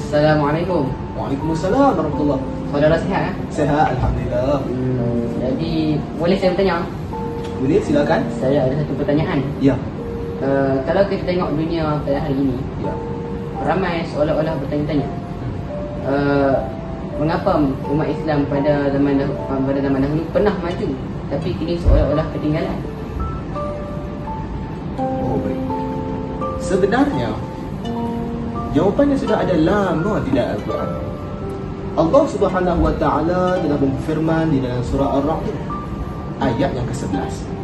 Assalamualaikum. Waalaikumsalam warahmatullahi. Saudara sihat kan? Sehat, alhamdulillah. Jadi boleh saya bertanya? Boleh, silakan. Saya ada satu pertanyaan. Ya. Kalau kita tengok dunia pada hari ini, Ya. ramai seolah-olah bertanya-tanya, mengapa umat Islam pada zaman dahulu pernah maju, tapi kini seolah-olah ketinggalan? Oh, baik. Sebenarnya jawapannya sudah ada lama di dalam Al-Quran. Allah Subhanahu wa taala telah berfirman di dalam surah Ar-Ra'd ayat yang ke-11.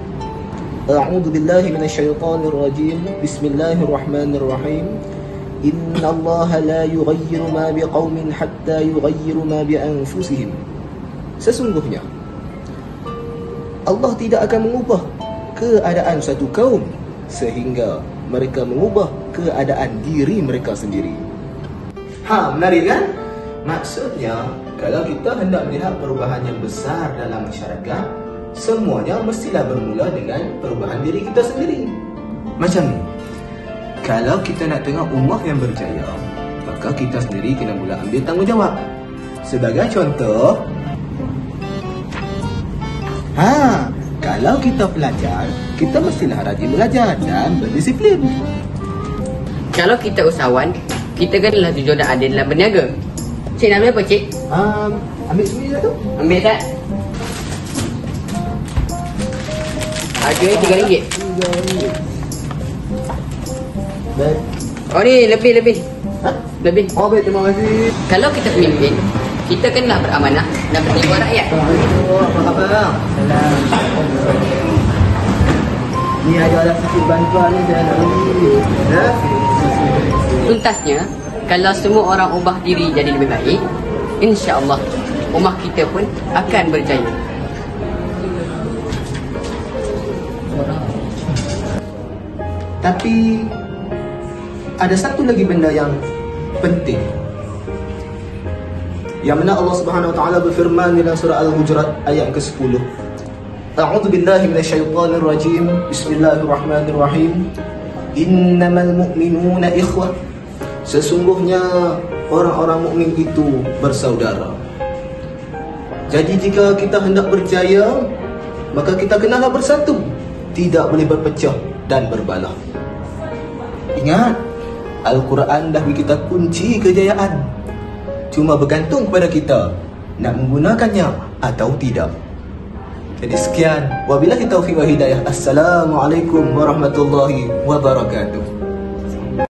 A'udzu billahi minasyaitonir rajim. Bismillahirrahmanirrahim. Innallaha la yughayyiru ma biqaumin hatta yughayyiru ma bi anfusihim. Sesungguhnya Allah tidak akan mengubah keadaan satu kaum sehingga mereka mengubah keadaan diri mereka sendiri. Menarik kan? Maksudnya, kalau kita hendak melihat perubahan yang besar dalam masyarakat, semuanya mestilah bermula dengan perubahan diri kita sendiri. Macam ni, kalau kita nak tengok ummah yang berjaya, maka kita sendiri kena mula ambil tanggungjawab. Sebagai contoh, kalau kita pelajar, kita mestilah rajin belajar dan berdisiplin. Kalau kita usahawan, kita kanalah jujur dan adil dalam berniaga. Cik nak ambil apa, Cik? Ambil sini lah tu. Ambil tak? Harganya RM3. Baik. Oh ni lebih. Lebih. Oh baik, terima kasih. Kalau kita pemimpin, kita kenalah beramanah dan bertiba rakyat. Apa bang? Salam. Ni ada sedikit bantuan ni saya nak bagi. Ya? Tuntasnya, kalau semua orang ubah diri jadi lebih baik, insya-Allah ummah kita pun akan berjaya. Tapi ada satu lagi benda yang penting, yang mana Allah Subhanahu wa taala berfirman dalam surah Al-Hujurat ayat ke-10. A'udzu billahi minasyaitonir rajim. Bismillahirrahmanirrahim. Innamal mu'minuna ikhwah. Sesungguhnya orang-orang mukmin itu bersaudara. Jadi jika kita hendak berjaya, maka kita kenalah bersatu, tidak boleh berpecah dan berbalah. Ingat, Al-Quran dah beri kita kunci kejayaan. Cuma bergantung kepada kita nak menggunakannya atau tidak. Jadi sekian, wabillahi taufiq wa hidayah. Assalamualaikum warahmatullahi wabarakatuh.